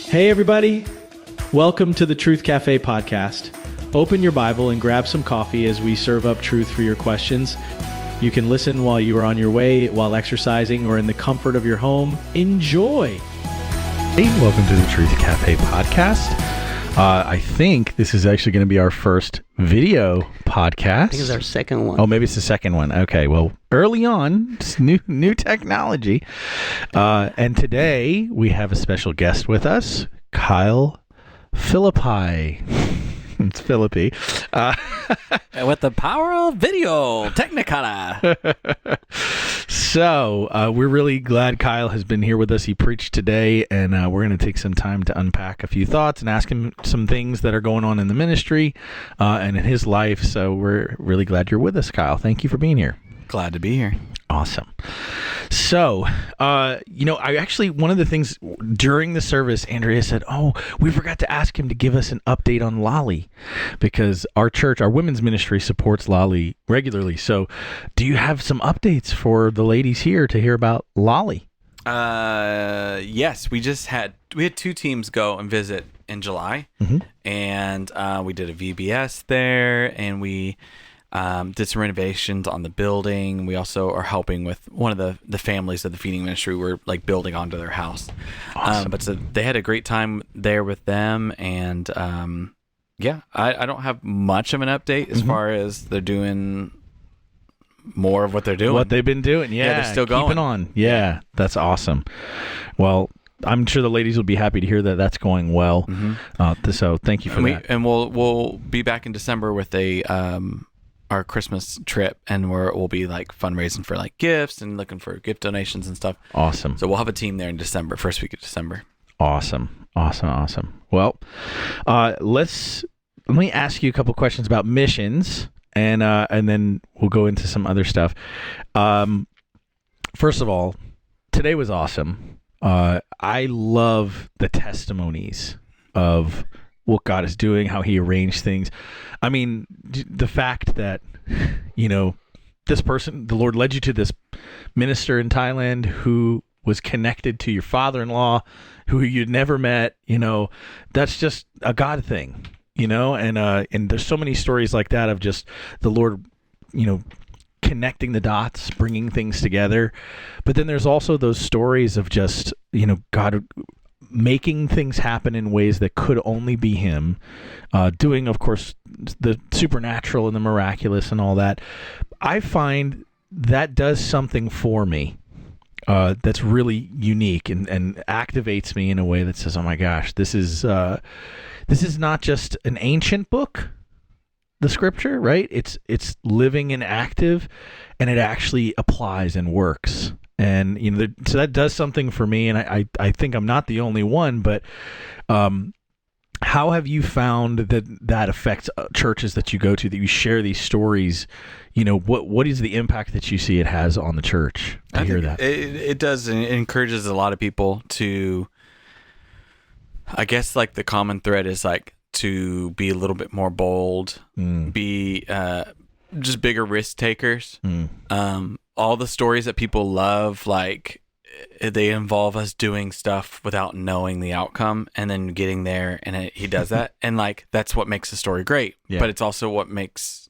Hey everybody, welcome to the Truth Café Podcast. Open your Bible and grab some coffee as we serve up truth for your questions. You can listen while you are on your way, while exercising, or in the comfort of your home. Enjoy! Hey, welcome to the Truth Café Podcast. I think this is actually going to be our first video podcast. I think it's our second one. Oh, maybe it's the second one. Okay, well, early on, it's new technology. And today we have a special guest with us, Kyle Philippi. It's Philippi. With the power of video, Technicolor. So we're really glad Kyle has been here with us. He preached today, and we're going to take some time to unpack a few thoughts and ask him some things that are going on in the ministry and in his life. So we're really glad you're with us, Kyle. Thank you for being here. Glad to be here. Awesome. So, I actually, one of the things during the service, Andrea said, we forgot to ask him to give us an update on Lolly, because our church, our women's ministry supports Lolly regularly. So do you have some updates for the ladies here to hear about Lolly? Yes, we had two teams go and visit in July, and we did a VBS there, and we did some renovations on the building. We also are helping with one of the families of the feeding ministry. We're like building onto their house. Awesome. But so they had a great time there with them. And I don't have much of an update as far as they're doing more of what they're doing. What they've been doing. Yeah, they're still going. Keeping on. Yeah, that's awesome. Well, I'm sure the ladies will be happy to hear that that's going well. So thank you for that. And we'll be back in December with our Christmas trip, and we'll be like fundraising for like gifts and looking for gift donations and stuff. Awesome. So we'll have a team there in December, first week of December. Awesome. Well, let me ask you a couple questions about missions, and then we'll go into some other stuff. First of all, today was awesome. I love the testimonies of what God is doing, how he arranged things. I mean, the fact that, this person, the Lord led you to this minister in Thailand who was connected to your father-in-law, who you'd never met, that's just a God thing, and there's so many stories like that of just the Lord, connecting the dots, bringing things together. But then there's also those stories of just, God making things happen in ways that could only be him, doing, of course, the supernatural and the miraculous and all that. I find that does something for me that's really unique and activates me in a way that says, oh my gosh, this is not just an ancient book, the scripture, right? It's living and active, and it actually applies and works. And, so that does something for me, and I think I'm not the only one, but how have you found that affects churches that you go to, that you share these stories? What is the impact that you see it has on the church to hear that? It does. It encourages a lot of people to, I guess, like the common thread is like to be a little bit more bold, be just bigger risk takers. All the stories that people love, like they involve us doing stuff without knowing the outcome, and then getting there, and he does that, and like that's what makes the story great. Yeah. But it's also what makes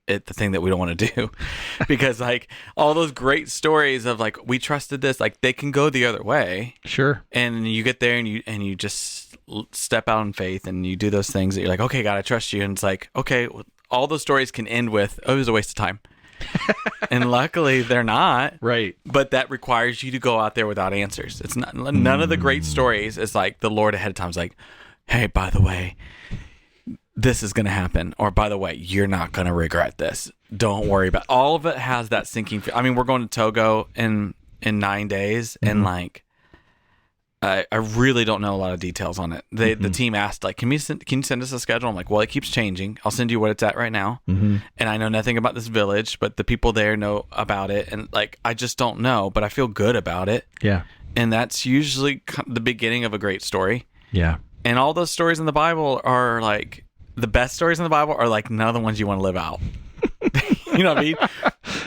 it the thing that we don't want to do, because like all those great stories of like we trusted this, like they can go the other way. Sure. And you get there and you just step out in faith and you do those things that you're like, okay, God, I trust you, and it's like, okay, all those stories can end with, oh, it was a waste of time. And luckily they're not, right? But that requires you to go out there without answers. It's not none of the great stories is like the Lord ahead of time is like, hey, by the way, this is going to happen, or by the way, you're not going to regret this. Don't worry about it. All of it. Has that sinking I mean, we're going to Togo in 9 days, and like I really don't know a lot of details on it. The team asked, like, can you send us a schedule? I'm like, well, it keeps changing. I'll send you what it's at right now. And I know nothing about this village, but the people there know about it. And like, I just don't know, but I feel good about it. Yeah. And that's usually the beginning of a great story. Yeah. And all those stories in the Bible are like, the best stories in the Bible are like none of the ones you want to live out. You know what I mean?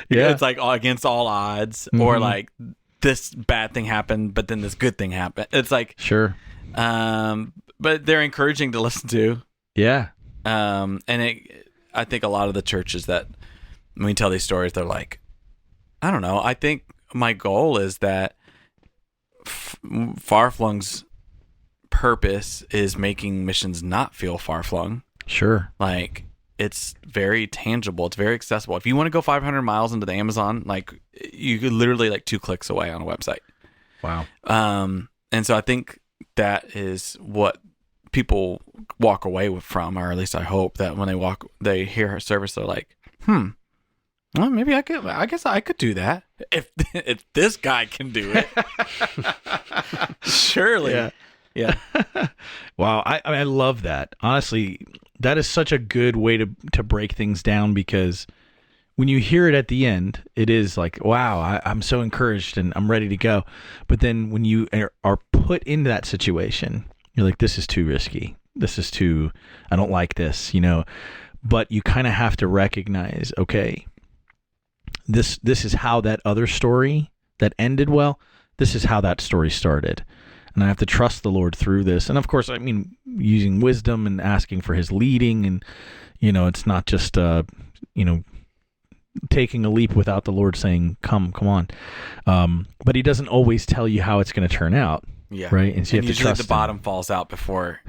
Yeah. It's like against all odds, or like, this bad thing happened, but then this good thing happened. It's like, sure, But they're encouraging to listen to. Yeah. I think a lot of the churches that when we tell these stories, they're like, I don't know. I think my goal is that Far Flung's purpose is making missions not feel far flung. Sure. Like, it's very tangible. It's very accessible. If you want to go 500 miles into the Amazon, like, you could literally 2 clicks away on a website. Wow. And so I think that is what people walk away from, or at least I hope that when they hear our service, they're like, well, maybe I guess I could do that. If this guy can do it, surely. Yeah. Wow. I love that. Honestly, that is such a good way to break things down, because when you hear it at the end, it is like, wow, I'm so encouraged and I'm ready to go. But then when you are put into that situation, you're like, this is too risky. I don't like this, but you kind of have to recognize, okay, this is how that other story that ended well, this is how that story started. And I have to trust the Lord through this. And of course, I mean, using wisdom and asking for his leading, and, it's not just, taking a leap without the Lord saying, come on. But he doesn't always tell you how it's going to turn out. Yeah. Right. And so you have to usually trust the bottom falls out before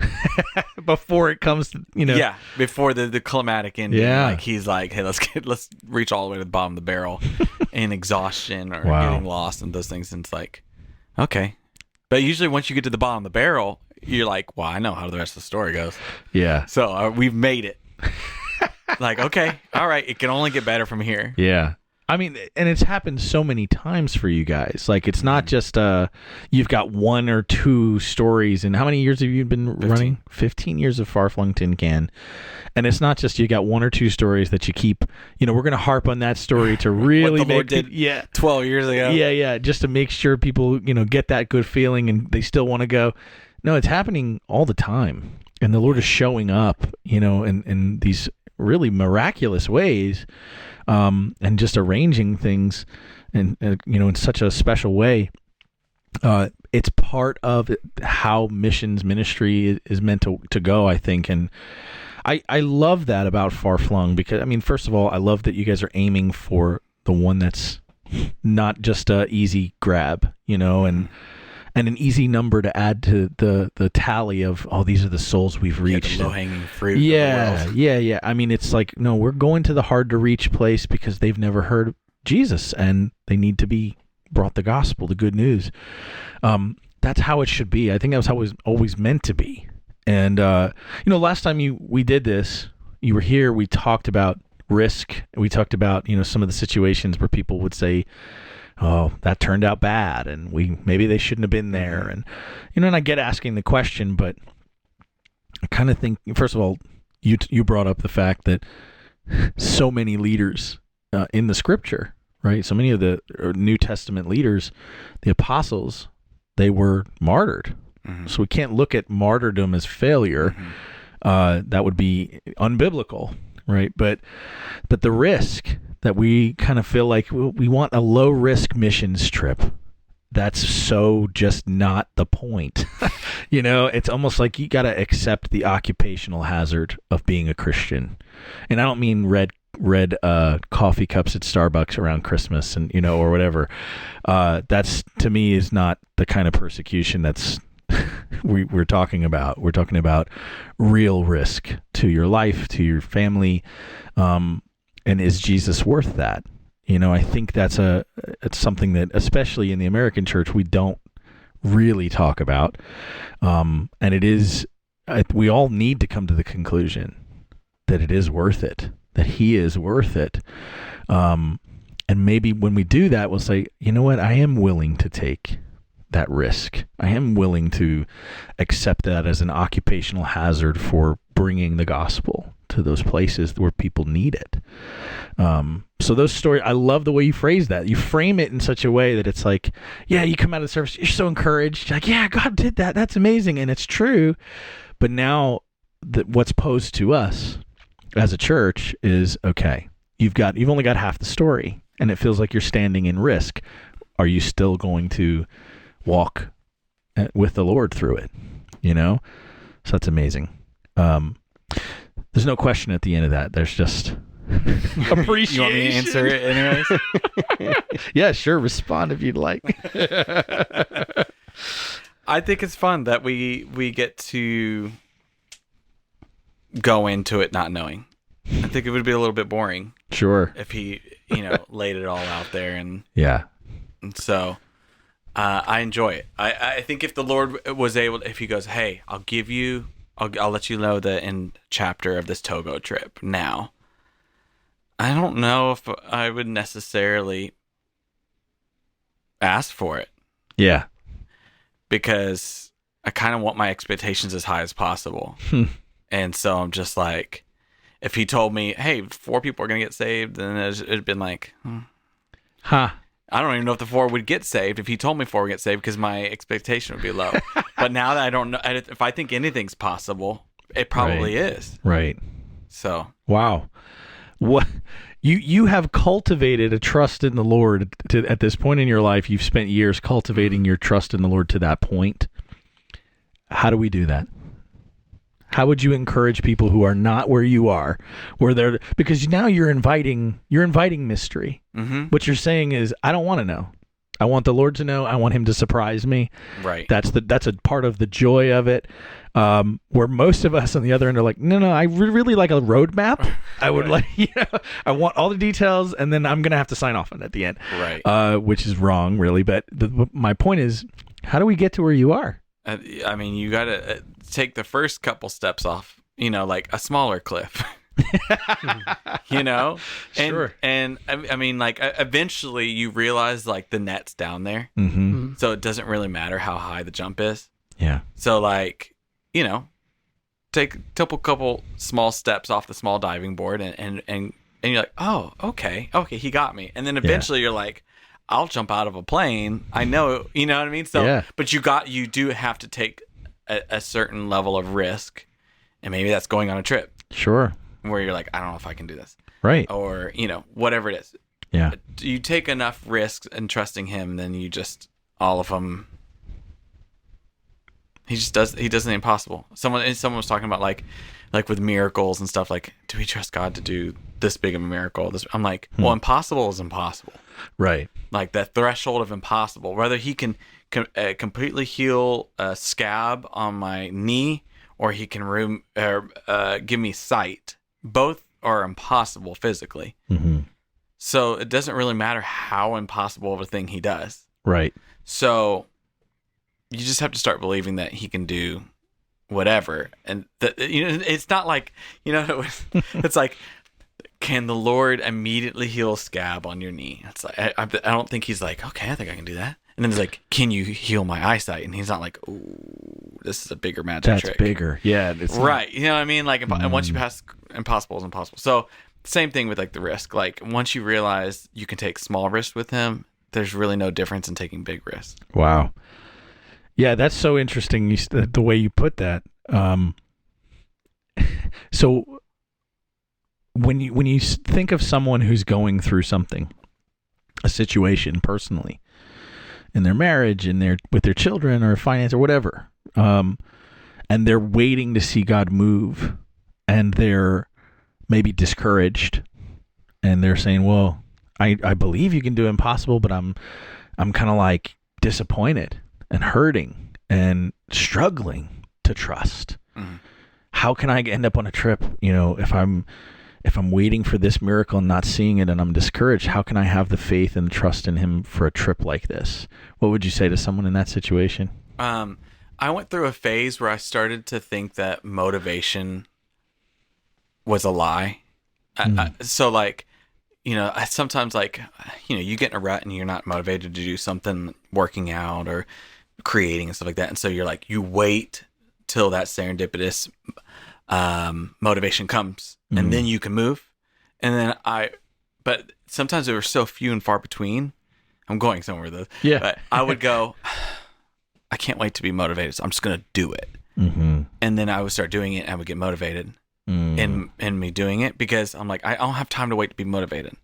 it comes to, Yeah. Before the climatic ending. Yeah. Like, he's like, hey, let's reach all the way to the bottom of the barrel in exhaustion or Wow. getting lost and those things. And it's like, okay. But usually once you get to the bottom of the barrel, you're like, well, I know how the rest of the story goes. Yeah. So we've made it. Like, okay, all right, it can only get better from here. Yeah. I mean, and it's happened so many times for you guys. Like, it's not just you've got 1 or 2 stories. And how many years have you been running? 15 years of Far Flung Tin Can. And it's not just you got 1 or 2 stories that you keep, we're going to harp on that story to really what the Lord make did 12 years ago. Yeah, just to make sure people, get that good feeling and they still want to go. No, it's happening all the time. And the Lord is showing up, in these really miraculous ways, and just arranging things in such a special way. It's part of how missions ministry is meant to go, I think. And I love that about Far Flung, because, I mean, first of all, I love that you guys are aiming for the one that's not just a easy grab, and an easy number to add to the tally of, these are the souls we've reached. The low-hanging fruit. Yeah. I mean, it's like, no, we're going to the hard-to-reach place because they've never heard Jesus, and they need to be brought the gospel, the good news. That's how it should be. I think that's how it was always meant to be. And, last time we did this, you were here, we talked about risk. We talked about, some of the situations where people would say, oh, that turned out bad, and maybe they shouldn't have been there. And, and I get asking the question, but I kind of think, first of all, you brought up the fact that so many leaders in the scripture, right? So many of the New Testament leaders, the apostles, they were martyred. Mm-hmm. So we can't look at martyrdom as failure. Mm-hmm. That would be unbiblical, right? But the risk that we kind of feel like we want a low-risk missions trip. That's so just not the point. It's almost like you got to accept the occupational hazard of being a Christian. And I don't mean red coffee cups at Starbucks around Christmas and, or whatever. That's, to me, is not the kind of persecution that's we're talking about. We're talking about real risk to your life, to your family. And is Jesus worth that? I think it's something that, especially in the American church, we don't really talk about. And it is, we all need to come to the conclusion that it is worth it, that he is worth it. And maybe when we do that, we'll say, you know what? I am willing to take that risk. I am willing to accept that as an occupational hazard for bringing the gospel to those places where people need it. So those stories, I love the way you phrase that. You frame it in such a way that it's like, yeah, you come out of the service, you're so encouraged. You're like, yeah, God did that. That's amazing. And it's true. But now what's posed to us as a church is, okay, you've only got half the story, and it feels like you're standing in risk. Are you still going to walk with the Lord through it? you know? So that's amazing. There's no question at the end of that. There's just appreciation. You want me to answer it anyways? Yeah, sure. Respond if you'd like. I think it's fun that we get to go into it not knowing. I think it would be a little bit boring Sure. if he, laid it all out there, and Yeah. so I enjoy it. I think if the Lord was able, if he goes, hey, I'll let you know the end chapter of this Togo trip now. I don't know if I would necessarily ask for it. Yeah. Because I kind of want my expectations as high as possible. And so I'm just like, if he told me, hey, 4 people are going to get saved, then it'd been like, Huh. I don't even know if the 4 would get saved if he told me 4 would get saved, because my expectation would be low. But now that I don't know, if I think anything's possible, it probably is. Right. So, Wow. What you have cultivated a trust in the Lord at this point in your life. You've spent years cultivating your trust in the Lord to that point. How do we do that? How would you encourage people who are not where you are, because now you're inviting mystery. mm-hmm. What you're saying is, I don't want to know. I want the Lord to know. I want him to surprise me. Right. That's a part of the joy of it. Where most of us on the other end are like, no, I really like a roadmap. I would like, I want all the details, and then I'm going to have to sign off on it at the end. Right. Which is wrong, really. But my point is, how do we get to where you are? I mean, you got to take the first couple steps off, like a smaller cliff. Sure. And I mean, like, eventually you realize, like, the net's down there. Mm-hmm. So it doesn't really matter how high the jump is. Yeah. So, like, take a couple small steps off the small diving board, and you're like, oh, okay, he got me. And then eventually you're like, I'll jump out of a plane. I know, you know what I mean? So, but you do have to take a certain level of risk, and maybe that's going on a trip. Sure. Where you're like, I don't know if I can do this. Right. Or, whatever it is. Yeah. You take enough risks and trusting him, then you just, all of them, he does the impossible. Someone was talking about like with miracles and stuff, like, do we trust God to do this big of a miracle? I'm like, well, impossible is impossible. Right. Like that threshold of impossible, whether he can completely heal a scab on my knee, or he can give me sight. Both are impossible physically. Mm-hmm. So it doesn't really matter how impossible of a thing he does. Right. So you just have to start believing that he can do whatever. And it's not like, it's like, can the Lord immediately heal a scab on your knee? It's like, I don't think he's like, okay, I think I can do that. And then he's like, can you heal my eyesight? And he's not like, ooh, this is a bigger magic trick. That's bigger. Yeah. It's right. You know what I mean? Like, and once you pass, impossible is impossible. So same thing with like the risk. Like, once you realize you can take small risks with him, there's really no difference in taking big risks. Wow. Yeah, that's so interesting, the way you put that. So when you think of someone who's going through something, a situation personally, in their marriage, with their children or finance or whatever, and they're waiting to see God move, and they're maybe discouraged, and they're saying, well, I believe you can do impossible, but I'm kind of like disappointed and hurting and struggling to trust. Mm-hmm. How can I end up on a trip, if I'm waiting for this miracle and not seeing it, and I'm discouraged? How can I have the faith and trust in him for a trip like this? What would you say to someone in that situation? I went through a phase where I started to think that motivation was a lie. So like, I sometimes like, you get in a rut and you're not motivated to do something, working out or creating and stuff like that. And so you're like, you wait till that serendipitous motivation comes, and then you can move. And then but sometimes they were so few and far between. I'm going somewhere though. Yeah. But I would go, I can't wait to be motivated, so I'm just going to do it. Mm-hmm. And then I would start doing it, and I would get motivated in me doing it, because I'm like, I don't have time to wait to be motivated.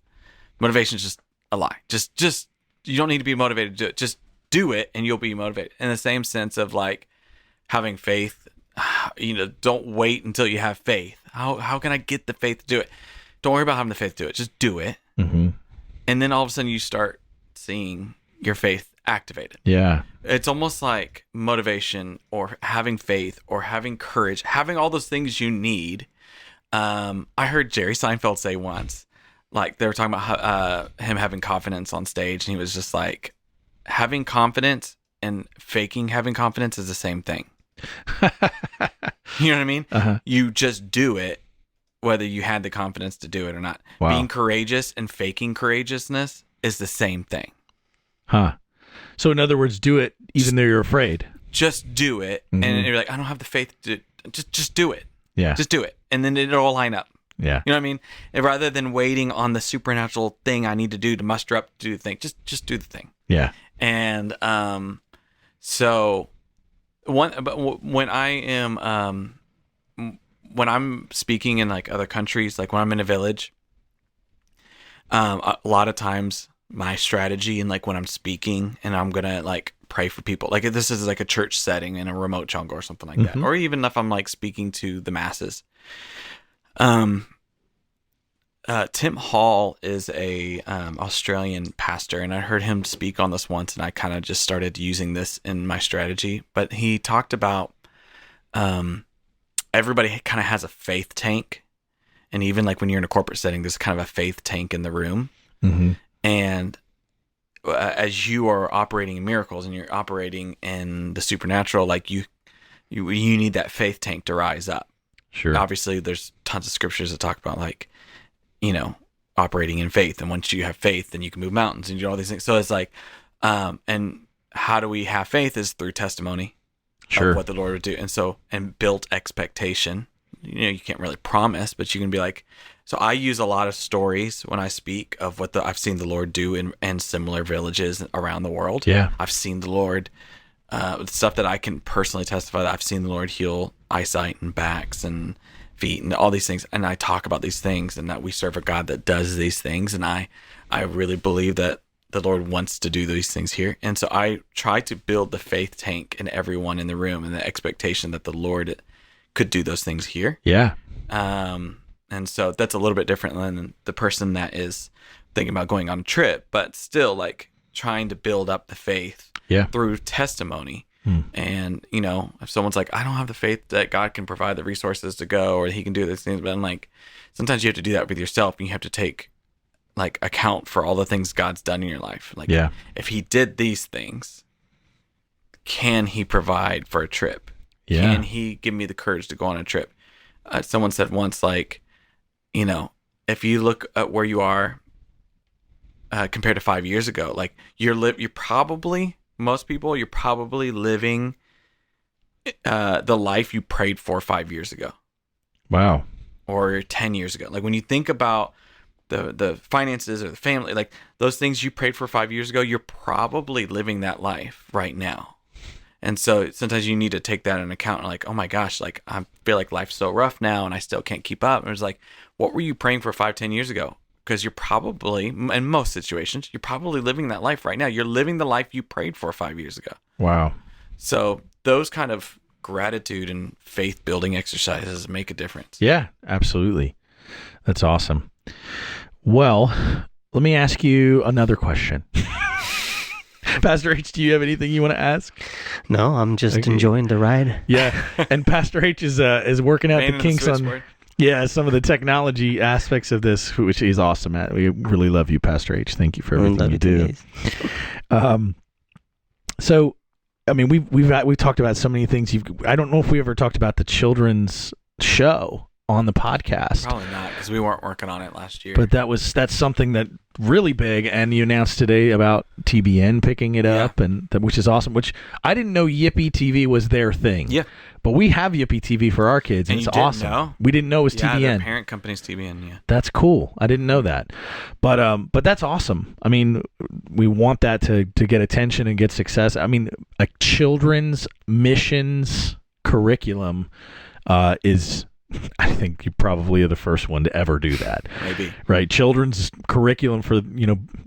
Motivation is just a lie. Just you don't need to be motivated to do it. Just do it, and you'll be motivated. In the same sense of like, having faith. Don't wait until you have faith. How can I get the faith to do it? Don't worry about having the faith to do it. Just do it. Mm-hmm. And then all of a sudden you start seeing your faith activated. Yeah. It's almost like motivation or having faith or having courage, having all those things you need. I heard Jerry Seinfeld say once, like they were talking about him having confidence on stage, and he was just like, having confidence and faking having confidence is the same thing. You know what I mean? Uh-huh. You just do it, whether you had the confidence to do it or not. Wow. Being courageous and faking courageousness is the same thing. Huh. So in other words, do it even though you're afraid. Just do it. Mm-hmm. And you're like, I don't have the faith to just do it. Yeah. Just do it. And then it'll all line up. Yeah. You know what I mean? And rather than waiting on the supernatural thing I need to do to muster up to do the thing, just do the thing. Yeah. And so when I am when I'm speaking in like other countries, like when I'm in a village, a lot of times my strategy and like when I'm speaking and I'm gonna like pray for people, like if this is like a church setting in a remote jungle or something like that, or even if I'm like speaking to the masses. Tim Hall is a Australian pastor, and I heard him speak on this once, and I kind of just started using this in my strategy. But he talked about everybody kind of has a faith tank, and even like when you're in a corporate setting, there's kind of a faith tank in the room. Mm-hmm. And as you are operating in miracles and you're operating in the supernatural, like you need that faith tank to rise up. Sure. Obviously, there's tons of scriptures that talk about like, operating in faith. And once you have faith, then you can move mountains and do all these things. So it's like, and how do we have faith is through testimony of what the Lord would do. And so, and built expectation, you can't really promise, but you can be like, so I use a lot of stories when I speak of what I've seen the Lord do in similar villages around the world. Yeah. I've seen the Lord, stuff that I can personally testify that I've seen the Lord heal eyesight and backs and feet and all these things. And I talk about these things and that we serve a God that does these things. And I really believe that the Lord wants to do these things here. And so I try to build the faith tank in everyone in the room and the expectation that the Lord could do those things here. Yeah. And so that's a little bit different than the person that is thinking about going on a trip, but still like trying to build up the faith through testimony. And, if someone's like, I don't have the faith that God can provide the resources to go or he can do these things, but I'm like, sometimes you have to do that with yourself and you have to take like account for all the things God's done in your life. Like, if he did these things, can he provide for a trip? Yeah. Can he give me the courage to go on a trip? Someone said once, like, if you look at where you are compared to 5 years ago, like you're probably living the life you prayed for 5 years ago. Wow. Or 10 years ago. Like when you think about the finances or the family, like those things you prayed for 5 years ago, you're probably living that life right now. And so sometimes you need to take that into account and like, oh my gosh, like I feel like life's so rough now and I still can't keep up. And it's like, what were you praying for 5-10 years ago? Because you're probably, in most situations, you're probably living that life right now. You're living the life you prayed for 5 years ago. Wow. So those kind of gratitude and faith building exercises make a difference. Yeah, absolutely. That's awesome. Well, let me ask you another question. Pastor H, do you have anything you want to ask? No, I'm just enjoying the ride. Yeah, and Pastor H is working out the kinks on some of the technology aspects of this, which he's awesome at. We really love you, Pastor H. Thank you for everything you do. So, I mean, we've talked about so many things. I don't know if we ever talked about the children's show on the podcast. Probably not, because we weren't working on it last year. But that's something that really big, and you announced today about TBN picking it up, and which is awesome. Which I didn't know Yippee TV was their thing. Yeah, but we have Yippee TV for our kids, and it's awesome. Know? We didn't know it was TBN. Yeah, their parent company's TBN. Yeah, that's cool. I didn't know that, but that's awesome. I mean, we want that to get attention and get success. I mean, a children's missions curriculum is. I think you probably are the first one to ever do that. Maybe. Right. Children's curriculum for,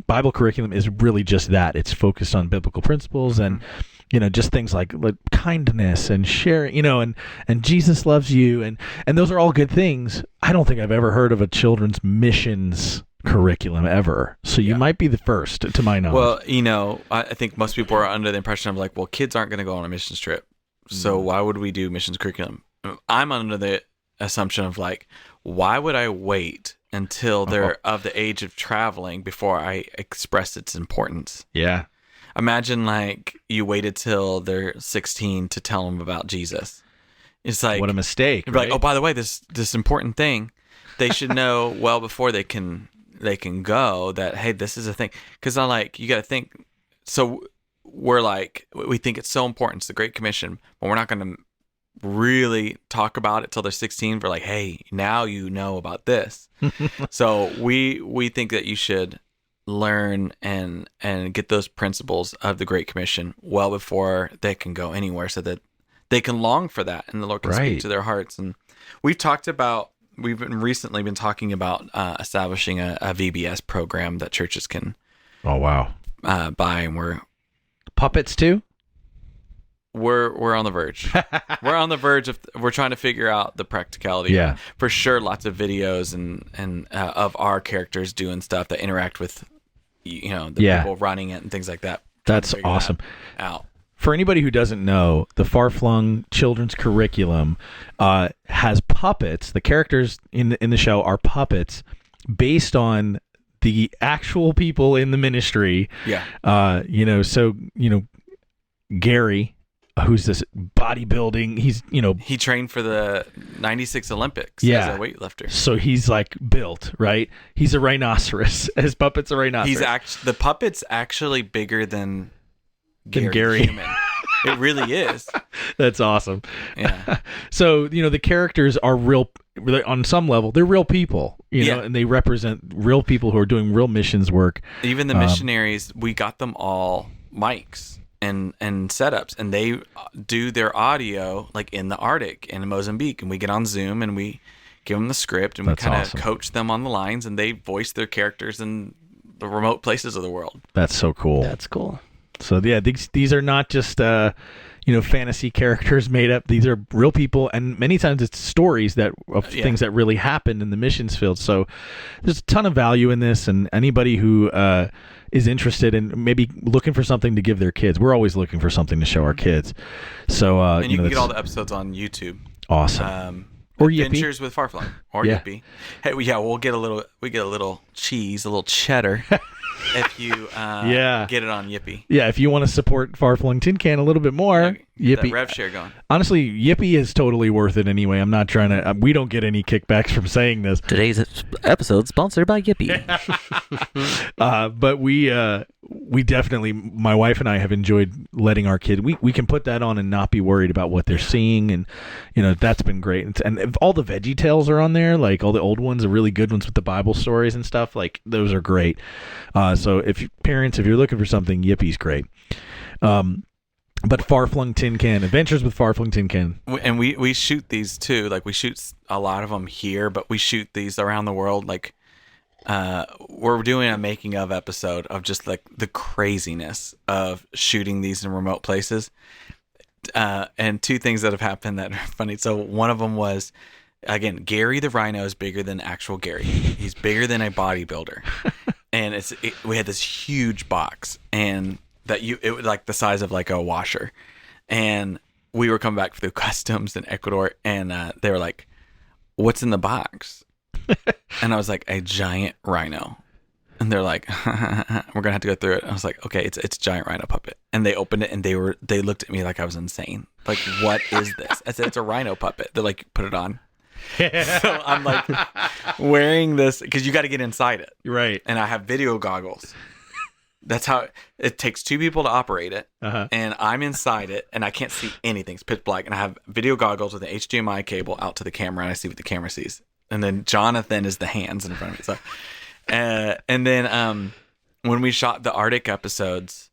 Bible curriculum is really just that. It's focused on biblical principles. And just things like kindness and sharing, and Jesus loves you, and those are all good things. I don't think I've ever heard of a children's missions curriculum ever. So you might be the first, to my knowledge. Well, I think most people are under the impression of like, well, kids aren't going to go on a missions trip, so why would we do missions curriculum? I'm under the assumption of like, why would I wait until they're of the age of traveling before I express its importance? Yeah. Imagine like you waited till they're 16 to tell them about Jesus. It's like, what a mistake. Right? Like, oh, by the way, this important thing, they should know well before they can go that, hey, this is a thing. Because you got to think. So we're like, we think it's so important. It's the Great Commission, but we're not going to really talk about it till they're 16. We're like, hey, now you know about this. So we think that you should learn and get those principles of the Great Commission well before they can go anywhere, so that they can long for that and the Lord can speak to their hearts. And we've recently been talking about establishing a VBS program that churches can buy, and we're puppets too. We're on the verge. We're on the verge of. We're trying to figure out the practicality. Yeah, for sure. Lots of videos and of our characters doing stuff that interact with, the people running it and things like that. That's awesome. Out. For anybody who doesn't know, the Far Flung children's curriculum has puppets. The characters in the show are puppets based on the actual people in the ministry. Yeah. So Gary, who's this bodybuilding, he trained for the 96 Olympics as a weightlifter. So he's like built, right? He's a rhinoceros. His puppet's a rhinoceros. The puppet's actually bigger than Gary. Human. It really is. That's awesome. Yeah. So, the characters are real, on some level, they're real people, and they represent real people who are doing real missions work. Even the missionaries, we got them all mics and setups, and they do their audio like in the Arctic in Mozambique, and we get on Zoom and we give them the script and we kind of coach them on the lines, and they voice their characters in the remote places of the world. That's so cool. That's cool. So these are not just fantasy characters made up. These are real people, and many times it's stories of things that really happened in the missions field. So there's a ton of value in this, and anybody who is interested in maybe looking for something to give their kids, we're always looking for something to show our kids. So and you can get all the episodes on YouTube. Awesome. Or Adventures Yippee. with Far Flung or Yippee. Hey, we get a little cheese, a little cheddar. If you get it on Yippee. Yeah, if you want to support Far Flung Tin Can a little bit more, Yippee. That rev share going. Honestly, Yippee is totally worth it anyway. I'm not trying to... we don't get any kickbacks from saying this. Today's episode sponsored by Yippee. But we definitely... My wife and I have enjoyed letting our kid... We can put that on and not be worried about what they're seeing, and that's been great. And if all the Veggie Tales are on there, like all the old ones, the really good ones with the Bible stories and stuff, like those are great. So if you're looking for something, Yippee's great. But Far Flung Tin Can, Adventures with Far Flung Tin Can. And we shoot these too. Like we shoot a lot of them here, but we shoot these around the world. Like we're doing a making of episode of just like the craziness of shooting these in remote places. And two things that have happened that are funny. So one of them was, again, Gary the Rhino is bigger than actual Gary. He's bigger than a bodybuilder. And we had this huge box, and it was like the size of like a washer. And we were coming back through customs in Ecuador, and they were like, "What's in the box?" And I was like, "A giant rhino." And they're like, "We're gonna have to go through it." And I was like, "Okay, it's a giant rhino puppet." And they opened it, and they looked at me like I was insane. Like, "What is this?" I said, "It's a rhino puppet." They're like, "Put it on." So I'm like wearing this because you got to get inside it, right? And I have video goggles. That's how it takes two people to operate it, and I'm inside it, and I can't see anything. It's pitch black, and I have video goggles with an HDMI cable out to the camera, and I see what the camera sees. And then Jonathan is the hands in front of me. So, and then when we shot the Arctic episodes,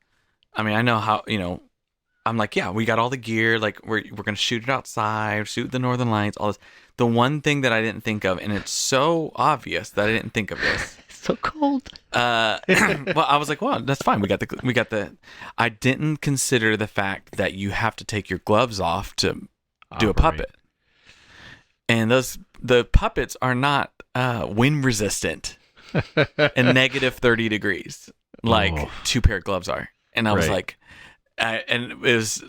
I mean, I know how I'm like, yeah, we got all the gear. Like we're gonna shoot it outside, shoot the Northern Lights, all this. The one thing that I didn't think of, and it's so obvious that I didn't think of this, So cold. Well, I was like, well, that's fine. We got the. I didn't consider the fact that you have to take your gloves off to do a puppet, and the puppets are not wind resistant and negative 30 degrees like 2 pair of gloves are. And I was like, and it was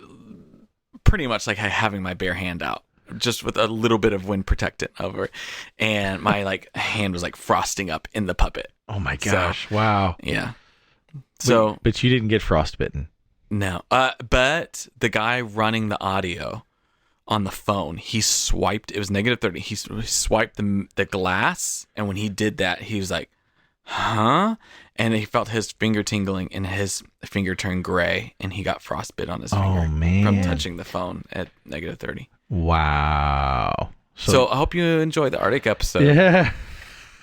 pretty much like having my bare hand out, just with a little bit of wind protectant over it. And my like hand was like frosting up in the puppet. Oh my gosh. Wow. Yeah. So, but you didn't get frostbitten. No. But the guy running the audio on the phone, he swiped, it was negative 30. He swiped the glass. And when he did that, he was like, huh? And he felt his finger tingling and his finger turned gray and he got frostbite on his finger from touching the phone at negative 30. Wow. So I hope you enjoy the Arctic episode. Yeah.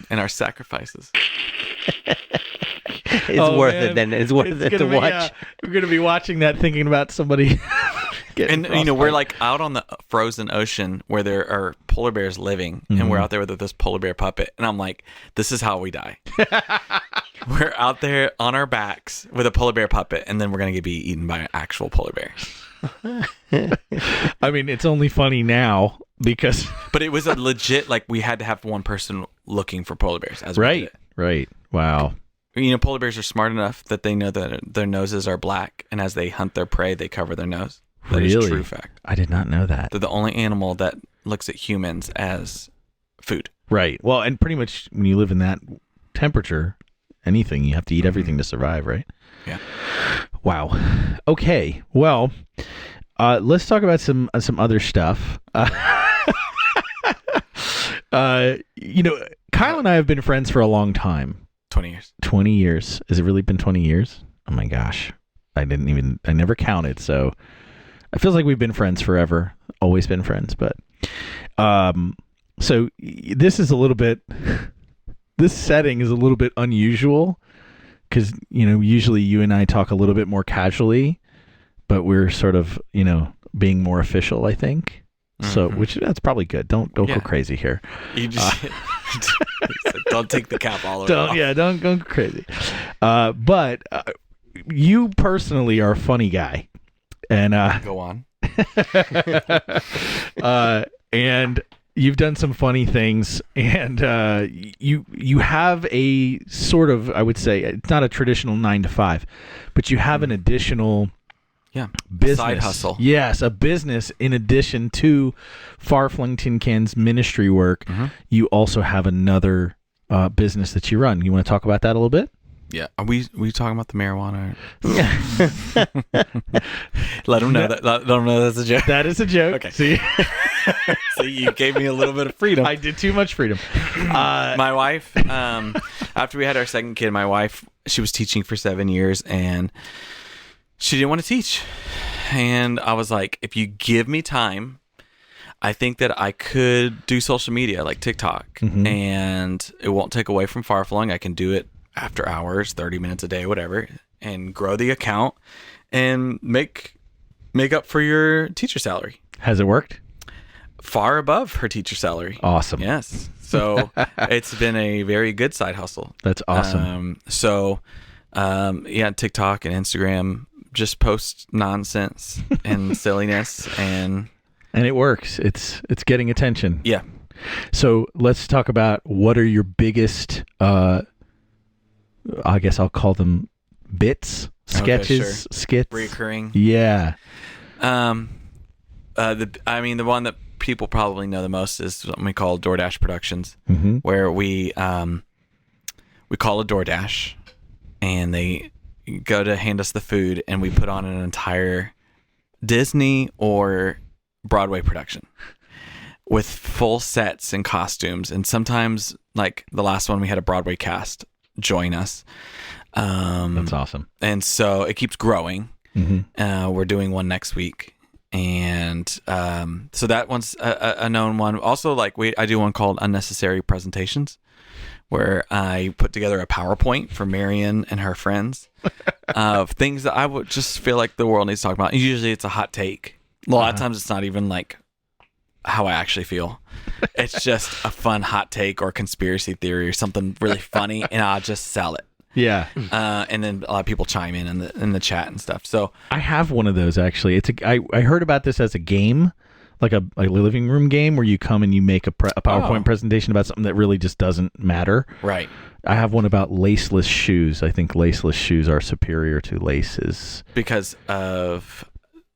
And our sacrifices. It's worth it then. It's worth it to watch. We're going to be watching that thinking about somebody and we're like out on the frozen ocean where there are polar bears living, and we're out there with this polar bear puppet, and I'm like, this is how we die. We're out there on our backs with a polar bear puppet, and then we're going to be eaten by actual polar bears. I mean, it's only funny now because but it was a legit, like, we had to have one person looking for polar bears as we did it. Right. Wow. Polar bears are smart enough that they know that their noses are black, and as they hunt their prey, they cover their nose. That is true fact. I did not know that. They're the only animal that looks at humans as food. Right. Well, and pretty much when you live in that temperature, anything, you have to eat everything to survive, right? Yeah. Wow. Okay. Well, let's talk about some other stuff. Kyle and I have been friends for a long time. 20 years. 20 years. Has it really been 20 years? Oh my gosh. I never counted. So it feels like we've been friends forever. Always been friends. But, so this is a little bit, this setting is a little bit unusual because, usually you and I talk a little bit more casually, but we're sort of, being more official, I think. So, that's probably good. Don't go crazy here. You just don't take the cap all over. Don't go crazy. But you personally are a funny guy, and go on. And you've done some funny things, and you have a sort of, I would say, it's not a traditional 9 to 5, but you have an additional. Yeah, business. Side hustle. Yes, a business in addition to Far Flung Tin Can's ministry work. You also have another business that you run. You want to talk about that a little bit? Yeah. Are we talking about the marijuana? Let them know that. Let them know that's a joke. That is a joke. Okay. See? So you gave me a little bit of freedom. I did too much freedom. My wife, after we had our second kid, my wife, she was teaching for 7 years, and she didn't want to teach. And I was like, if you give me time, I think that I could do social media like TikTok, and it won't take away from Far Flung. I can do it after hours, 30 minutes a day, whatever, and grow the account and make up for your teacher salary. Has it worked? Far above her teacher salary. Awesome. Yes. So it's been a very good side hustle. That's awesome. TikTok and Instagram, just post nonsense and silliness, and it works. It's getting attention. Yeah. So let's talk about what are your biggest, I guess I'll call them bits, sketches, skits, recurring. Yeah. The one that people probably know the most is something we call DoorDash Productions, where we call a DoorDash, and they go to hand us the food, and we put on an entire Disney or Broadway production with full sets and costumes. And sometimes, like the last one, we had a Broadway cast join us. That's awesome. And so it keeps growing. We're doing one next week. And so that one's a known one. Also, I do one called Unnecessary Presentations, where I put together a PowerPoint for Marion and her friends of things that I would just feel like the world needs to talk about. Usually it's a hot take. A lot of times it's not even like how I actually feel. It's just a fun hot take or conspiracy theory or something really funny, and I'll just sell it. Yeah. And then a lot of people chime in the chat and stuff. So I have one of those actually. I heard about this as a game, like a living room game where you come and you make a PowerPoint presentation about something that really just doesn't matter. Right. I have one about laceless shoes. I think laceless shoes are superior to laces. Because of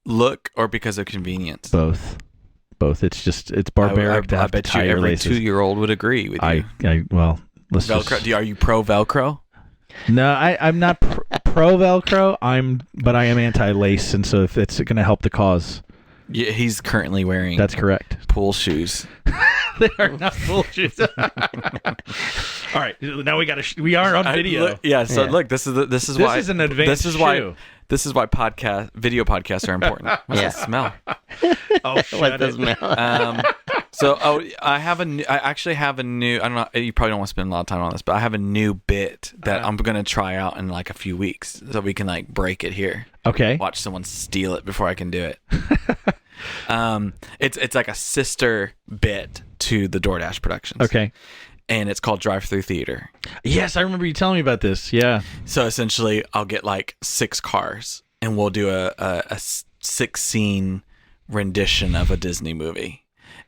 look or because of convenience? Both. It's barbaric to have to tie your laces. I bet you every 2-year-old would agree with you. Well, let's Velcro. Are you pro Velcro? No, I'm not pro Velcro. But I am anti-lace, and so if it's going to help the cause. Yeah, he's currently wearing. That's correct. Pool shoes. They are not pool shoes. All right, now we are on video. Look, this is why an advanced shoe. This is why video podcasts are important. What's that smell? Oh, what the smell? I actually have a new. I don't know. You probably don't want to spend a lot of time on this, but I have a new bit that I'm gonna try out in like a few weeks, so we can like break it here. Okay. Watch someone steal it before I can do it. It's like a sister bit to the DoorDash productions. Okay. And it's called Drive-Thru Theater. Yes, I remember you telling me about this. Yeah. So essentially, I'll get like 6 cars, and we'll do a 6-scene rendition of a Disney movie.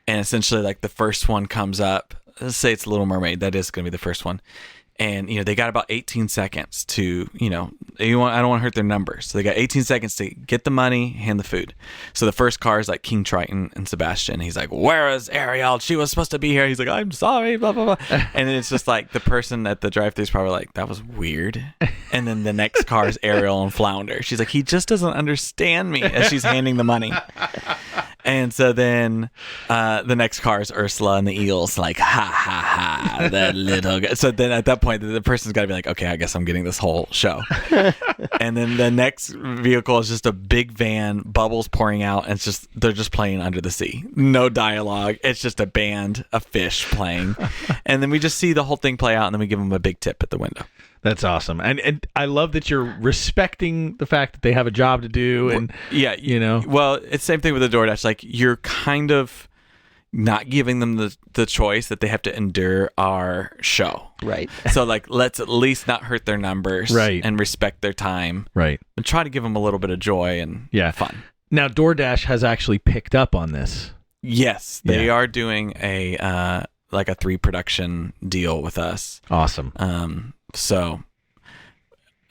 And essentially, like the first one comes up. Let's say it's Little Mermaid. That is going to be the first one. And they got about 18 seconds to, I don't want to hurt their numbers. So they got 18 seconds to get the money, hand the food. So the first car is like King Triton and Sebastian. He's like, "Where is Ariel? She was supposed to be here." He's like, "I'm sorry, blah, blah, blah." And then it's just like the person at the drive-thru is probably like, "That was weird." And then the next car is Ariel and Flounder. She's like, "He just doesn't understand me," as she's handing the money. And so then the next car is Ursula and the eels, like, "Ha, ha, ha, that little guy." So then at that point, the person's got to be like, "Okay, I guess I'm getting this whole show." And then the next vehicle is just a big van, bubbles pouring out, and they're just playing Under the Sea. No dialogue. It's just a band of fish playing. And then we just see the whole thing play out, and then we give them a big tip at the window. That's awesome. And I love that you're respecting the fact that they have a job to do. And yeah, well, it's the same thing with the DoorDash. Like, you're kind of not giving them the choice that they have to endure our show. Right. So, like, let's at least not hurt their numbers. Right. And respect their time. Right. And try to give them a little bit of joy and fun. Now, DoorDash has actually picked up on this. Yes. They are doing a 3-production deal with us. Awesome. So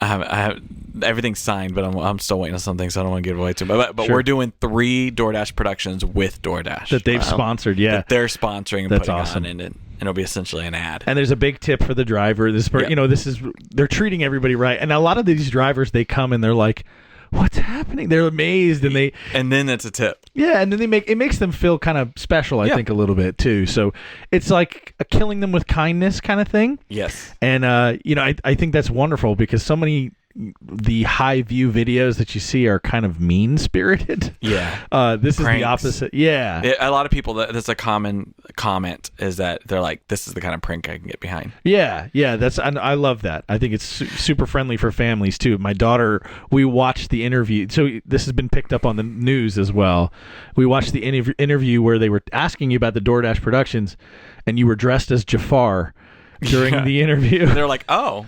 I have everything's signed, but I'm still waiting on something, so I don't want to give it away too much. But we're doing 3 DoorDash productions with DoorDash that they've sponsored. Yeah, that they're sponsoring and that's putting awesome. on, and it'll be essentially an ad. And there's a big tip for the driver. They're treating everybody right. And a lot of these drivers, they come and they're like, "What's happening?" They're amazed, and then it's a tip. Yeah, and then it makes them feel kind of special, I think, a little bit too. So it's like a killing them with kindness kind of thing. Yes. And I think that's wonderful because so many the high view videos that you see are kind of mean spirited. Yeah. This Pranks. is the opposite. Yeah. A lot of people, that's a common comment, is that they're like, "This is the kind of prank I can get behind." Yeah. I love that. I think it's super friendly for families too. My daughter, we watched the interview. So this has been picked up on the news as well. We watched the interview where they were asking you about the DoorDash productions, and you were dressed as Jafar during the interview. They're like, "Oh."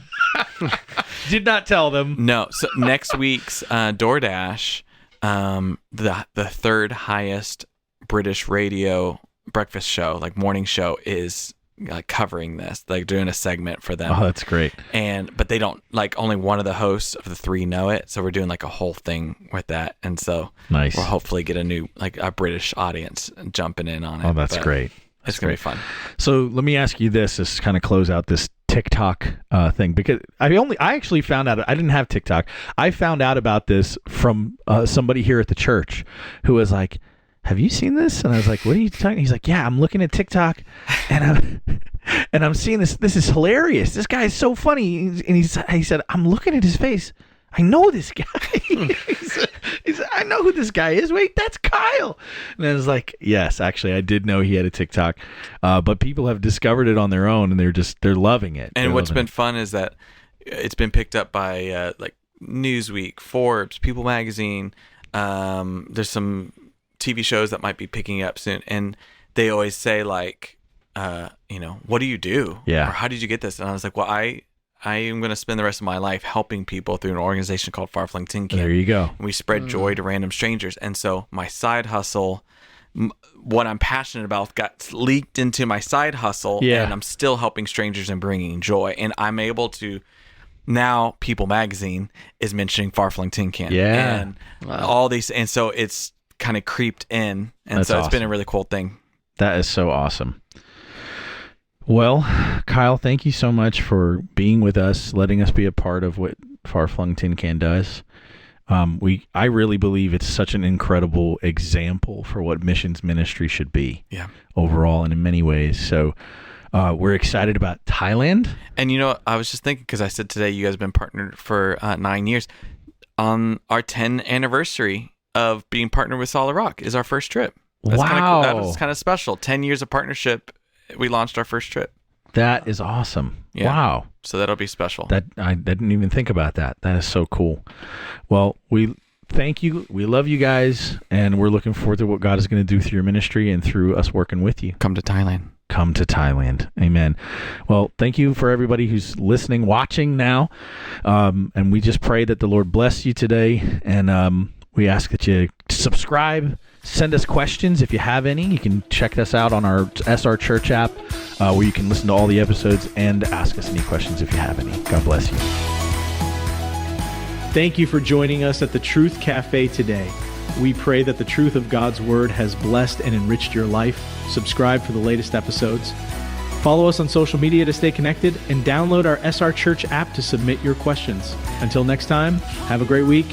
Did not tell them. No. So next week's DoorDash, the 3rd highest British radio breakfast show, like morning show, is like covering this, like doing a segment for them. Oh, that's great. But they don't, like, only one of the hosts of the 3 know it, so we're doing like a whole thing with that, and so nice. We'll hopefully get a British audience jumping in on it. Oh, that's great. It's gonna be fun. So let me ask you this to kind of close out this TikTok thing, because I actually found out, I didn't have TikTok. I found out about this from somebody here at the church who was like, "Have you seen this?" And I was like, "What are you talking?" He's like, "Yeah, I'm looking at TikTok and I'm seeing this. This is hilarious. This guy is so funny." And he said, "I'm looking at his face. I know this guy." he said, "I know who this guy is. Wait, that's Kyle." And I was like, yes, actually, I did know he had a TikTok. But people have discovered it on their own, and they're loving it. And what's been fun is that it's been picked up by like Newsweek, Forbes, People Magazine. There's some TV shows that might be picking up soon, and they always say like, what do you do? Yeah. Or how did you get this? And I was like, well, I am going to spend the rest of my life helping people through an organization called Far Flung Tin Can. There you go. And we spread joy to random strangers. And so my side hustle, what I'm passionate about, got leaked into my side hustle. Yeah. And I'm still helping strangers and bringing joy. And I'm able to, now People Magazine is mentioning Far Flung Tin Can. Yeah. And all these. And so it's kind of creeped in. And That's so it's been awesome. a really cool thing. That is so awesome. Well, Kyle, thank you so much for being with us, letting us be a part of what Far Flung Tin Can does. I really believe it's such an incredible example for what missions ministry should be overall and in many ways. So we're excited about Thailand. And I was just thinking, because I said today you guys have been partnered for 9 years. On our 10th anniversary of being partnered with Solid Rock is our first trip. That's Wow. That was kind of special. 10 years of partnership. We launched our first trip. That is awesome. Yeah. Wow. So that'll be special. I didn't even think about that. That is so cool. Well, we thank you. We love you guys, and we're looking forward to what God is going to do through your ministry and through us working with you. Come to Thailand. Come to Thailand. Amen. Well, thank you for everybody who's listening, watching now. And we just pray that the Lord bless you today. And we ask that you subscribe, send us questions if you have any. You can check us out on our SR Church app, where you can listen to all the episodes and ask us any questions if you have any. God bless you. Thank you for joining us at the Truth Café today. We pray that the truth of God's Word has blessed and enriched your life. Subscribe for the latest episodes. Follow us on social media to stay connected, and download our SR Church app to submit your questions. Until next time, have a great week.